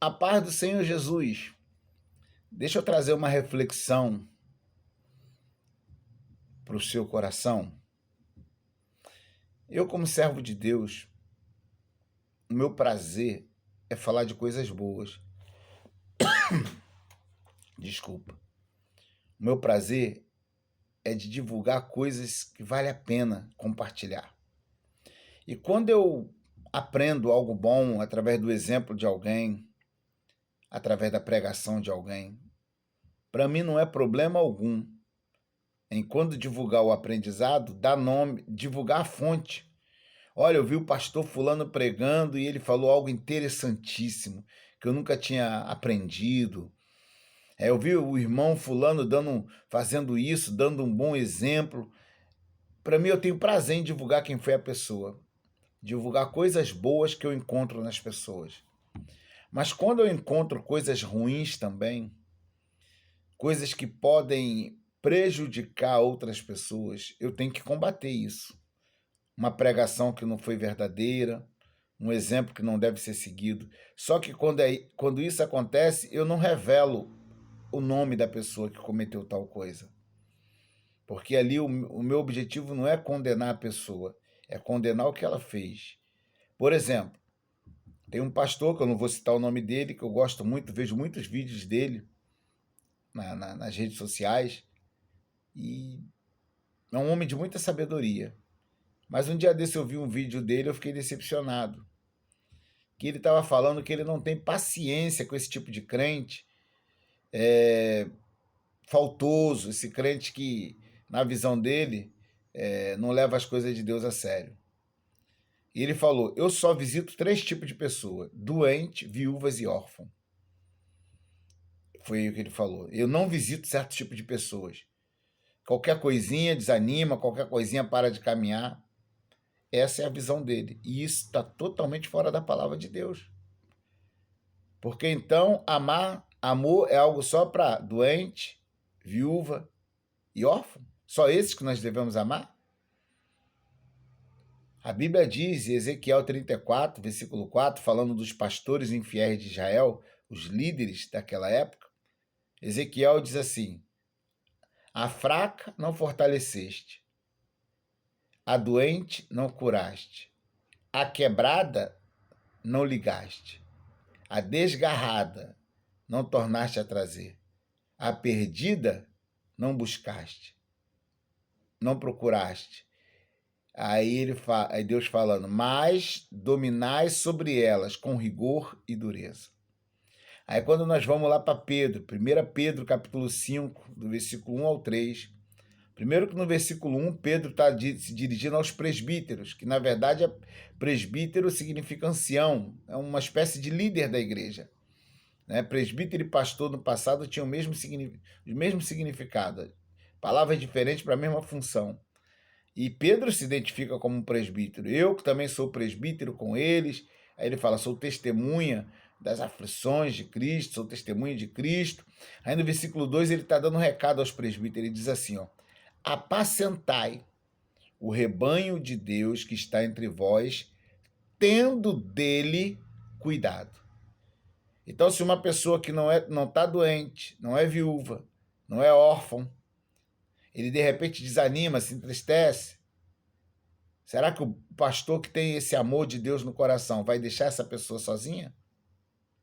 A paz do Senhor Jesus. Deixa eu trazer uma reflexão para o seu coração. Eu, como servo de Deus, o meu prazer é falar de coisas boas. Desculpa. O meu prazer é de divulgar coisas que vale a pena compartilhar. E quando eu aprendo algo bom através do exemplo de alguém, através da pregação de alguém, para mim não é problema algum em quando divulgar o aprendizado, dar nome, divulgar a fonte. Olha, eu vi o pastor fulano pregando e ele falou algo interessantíssimo que eu nunca tinha aprendido. Eu vi o irmão fulano fazendo isso, dando um bom exemplo. Para mim, eu tenho prazer em divulgar quem foi a pessoa, divulgar coisas boas que eu encontro nas pessoas. Mas quando eu encontro coisas ruins também, coisas que podem prejudicar outras pessoas, eu tenho que combater isso. Uma pregação que não foi verdadeira, um exemplo que não deve ser seguido. Só que quando isso acontece, eu não revelo o nome da pessoa que cometeu tal coisa. Porque ali o meu objetivo não é condenar a pessoa, é condenar o que ela fez. Por exemplo, tem um pastor, que eu não vou citar o nome dele, que eu gosto muito, vejo muitos vídeos dele nas redes sociais, e é um homem de muita sabedoria. Mas um dia desse eu vi um vídeo dele e eu fiquei decepcionado. Que ele estava falando que ele não tem paciência com esse tipo de crente faltoso, esse crente que, na visão dele, não leva as coisas de Deus a sério. E ele falou: eu só visito 3 tipos de pessoa: doente, viúvas e órfão. Foi o que ele falou. Eu não visito certo tipo de pessoas. Qualquer coisinha desanima, qualquer coisinha para de caminhar. Essa é a visão dele. E isso está totalmente fora da palavra de Deus. Porque então amor é algo só para doente, viúva e órfão? Só esses que nós devemos amar? A Bíblia diz, em Ezequiel 34, versículo 4, falando dos pastores infiéis de Israel, os líderes daquela época, Ezequiel diz assim: a fraca não fortaleceste, a doente não curaste, a quebrada não ligaste, a desgarrada não tornaste a trazer, a perdida não buscaste, não procuraste. Aí Deus falando, mas dominais sobre elas com rigor e dureza. Aí quando nós vamos lá para Pedro, 1 Pedro capítulo 5, do versículo 1 ao 3, primeiro que no versículo 1, Pedro está se dirigindo aos presbíteros, que na verdade presbítero significa ancião, é uma espécie de líder da igreja. Né? Presbítero e pastor no passado tinham o mesmo significado, palavras diferentes para a mesma função. E Pedro se identifica como um presbítero. Eu, que também sou presbítero com eles. Aí ele fala, sou testemunha das aflições de Cristo, sou testemunha de Cristo. Aí no versículo 2 ele está dando um recado aos presbíteros. Ele diz assim, ó, apacentai o rebanho de Deus que está entre vós, tendo dele cuidado. Então, se uma pessoa que não está doente, não é viúva, não é órfão, ele de repente desanima, se entristece, será que o pastor que tem esse amor de Deus no coração vai deixar essa pessoa sozinha?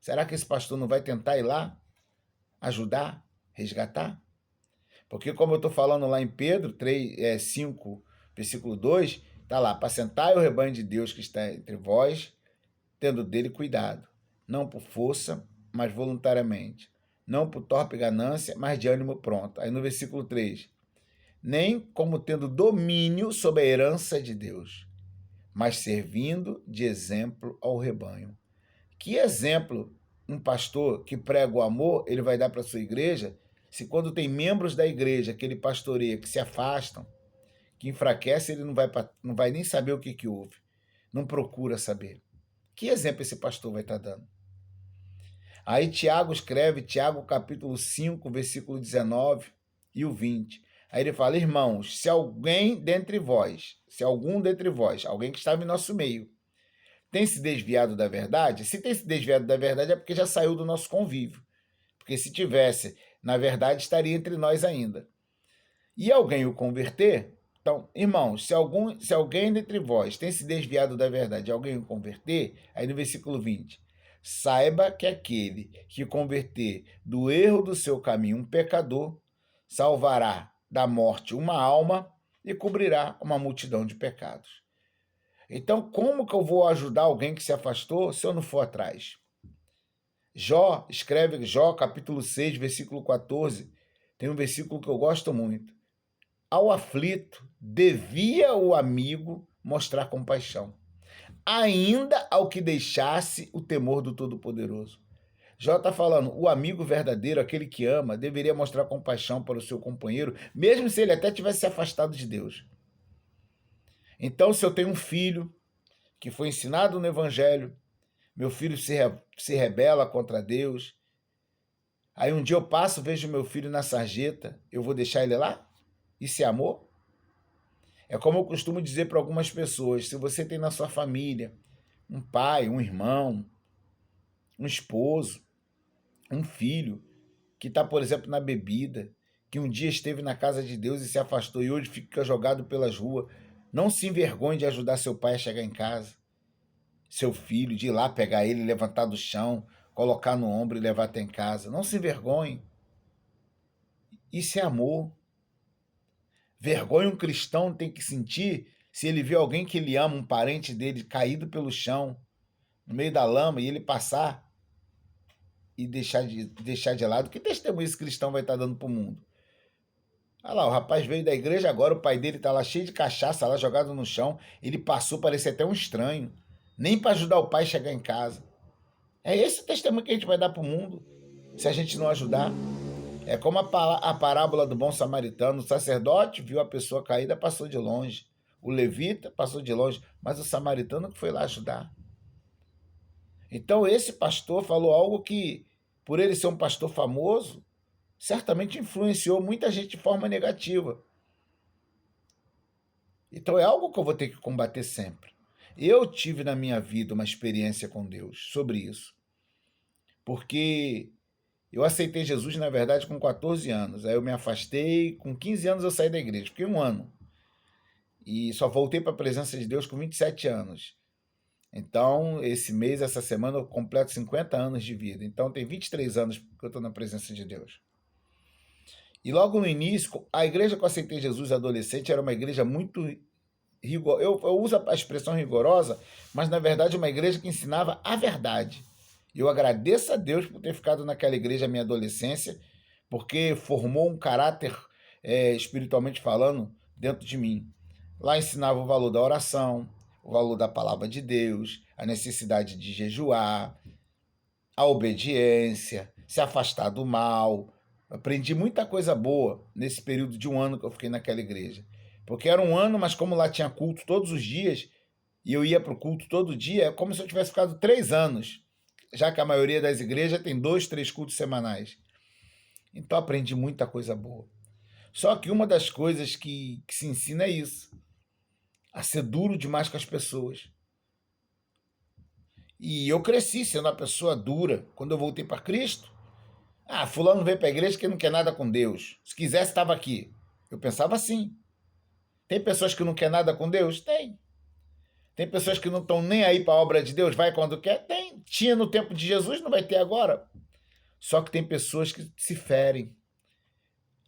Será que esse pastor não vai tentar ir lá, ajudar, resgatar? Porque como eu estou falando lá em Pedro 5, versículo 2, está lá, apacentai o rebanho de Deus que está entre vós, tendo dele cuidado, não por força, mas voluntariamente, não por torpe ganância, mas de ânimo pronto. Aí no versículo 3, nem como tendo domínio sobre a herança de Deus, mas servindo de exemplo ao rebanho. Que exemplo um pastor que prega o amor, ele vai dar para a sua igreja, se quando tem membros da igreja que ele pastoreia, que se afastam, que enfraquece, ele não vai nem saber o que houve, não procura saber. Que exemplo esse pastor vai estar dando? Aí Tiago escreve, Tiago capítulo 5, versículo 19 e o 20. Aí ele fala, irmãos, se algum dentre vós, alguém que estava em nosso meio, tem se desviado da verdade? Se tem se desviado da verdade é porque já saiu do nosso convívio. Porque se tivesse, na verdade, estaria entre nós ainda. E alguém o converter, então, irmãos, se alguém dentre vós tem se desviado da verdade e alguém o converter, aí no versículo 20, saiba que aquele que converter do erro do seu caminho um pecador, salvará da morte uma alma e cobrirá uma multidão de pecados. Então, como que eu vou ajudar alguém que se afastou se eu não for atrás? Jó, escreve Jó, capítulo 6, versículo 14, tem um versículo que eu gosto muito. Ao aflito, devia o amigo mostrar compaixão, ainda ao que deixasse o temor do Todo-Poderoso. Jó está falando, o amigo verdadeiro, aquele que ama, deveria mostrar compaixão para o seu companheiro, mesmo se ele até tivesse se afastado de Deus. Então, se eu tenho um filho que foi ensinado no Evangelho, meu filho se rebela contra Deus, aí um dia eu passo, vejo meu filho na sarjeta, eu vou deixar ele lá? Isso é amor? É como eu costumo dizer para algumas pessoas, se você tem na sua família um pai, um irmão, um esposo, um filho, que está, por exemplo, na bebida, que um dia esteve na casa de Deus e se afastou e hoje fica jogado pelas ruas, não se envergonhe de ajudar seu pai a chegar em casa, seu filho, de ir lá pegar ele, levantar do chão, colocar no ombro e levar até em casa. Não se envergonhe. Isso é amor. Vergonha um cristão tem que sentir se ele vê alguém que ele ama, um parente dele, caído pelo chão, no meio da lama, e ele passar e deixar de lado. Que testemunho esse cristão vai estar dando para o mundo? Olha lá, o rapaz veio da igreja agora, o pai dele está lá cheio de cachaça, lá jogado no chão. Ele passou, parecia até um estranho. Nem para ajudar o pai a chegar em casa. É esse o testemunho que a gente vai dar para o mundo, se a gente não ajudar. É como a parábola do bom samaritano. O sacerdote viu a pessoa caída, passou de longe. O levita passou de longe, mas o samaritano que foi lá ajudar. Então esse pastor falou algo que, por ele ser um pastor famoso, certamente influenciou muita gente de forma negativa. Então é algo que eu vou ter que combater sempre. Eu tive na minha vida uma experiência com Deus sobre isso. Porque eu aceitei Jesus, na verdade, com 14 anos. Aí eu me afastei, com 15 anos eu saí da igreja, fiquei um ano. E só voltei para a presença de Deus com 27 anos. Então, esse mês, essa semana, eu completo 50 anos de vida. Então, tem 23 anos que eu estou na presença de Deus. E logo no início, a igreja que eu aceitei Jesus adolescente era uma igreja muito rigorosa. Eu uso a expressão rigorosa, mas na verdade uma igreja que ensinava a verdade. E eu agradeço a Deus por ter ficado naquela igreja na minha adolescência, porque formou um caráter, espiritualmente falando, dentro de mim. Lá ensinava o valor da oração, o valor da palavra de Deus, a necessidade de jejuar, a obediência, se afastar do mal. Aprendi muita coisa boa nesse período de um ano que eu fiquei naquela igreja. Porque era um ano, mas como lá tinha culto todos os dias, e eu ia para o culto todo dia, é como se eu tivesse ficado 3 anos, já que a maioria das igrejas tem 2, 3 cultos semanais. Então aprendi muita coisa boa. Só que uma das coisas que se ensina é isso, a ser duro demais com as pessoas. E eu cresci sendo uma pessoa dura. Quando eu voltei para Cristo, fulano veio para a igreja que não quer nada com Deus. Se quisesse, estava aqui. Eu pensava assim. Tem pessoas que não querem nada com Deus? Tem. Tem pessoas que não estão nem aí para a obra de Deus? Vai quando quer? Tem. Tinha no tempo de Jesus, não vai ter agora. Só que tem pessoas que se ferem.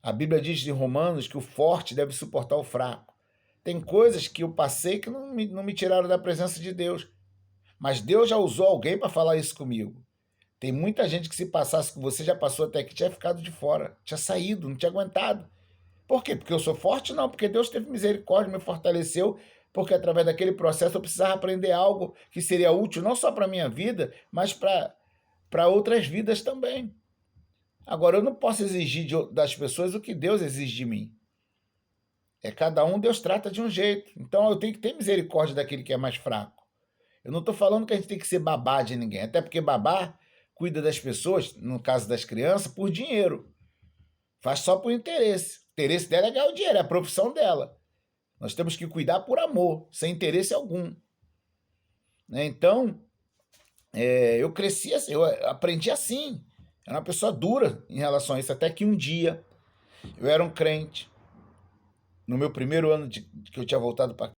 A Bíblia diz em Romanos que o forte deve suportar o fraco. Tem coisas que eu passei que não me tiraram da presença de Deus. Mas Deus já usou alguém para falar isso comigo. Tem muita gente que se passasse com você, já passou até que tinha ficado de fora, tinha saído, não tinha aguentado. Por quê? Porque eu sou forte? Não, porque Deus teve misericórdia, me fortaleceu, porque através daquele processo eu precisava aprender algo que seria útil não só para a minha vida, mas para outras vidas também. Agora, eu não posso exigir das pessoas o que Deus exige de mim. É cada um, Deus trata de um jeito. Então eu tenho que ter misericórdia daquele que é mais fraco. Eu não estou falando que a gente tem que ser babá de ninguém, até porque babá cuida das pessoas, no caso das crianças, por dinheiro. Faz só por interesse. O interesse dela é ganhar o dinheiro, é a profissão dela. Nós temos que cuidar por amor, sem interesse algum. né? Então, eu cresci assim, eu aprendi assim. Era uma pessoa dura em relação a isso, até que um dia eu era um crente, no meu primeiro ano que eu tinha voltado para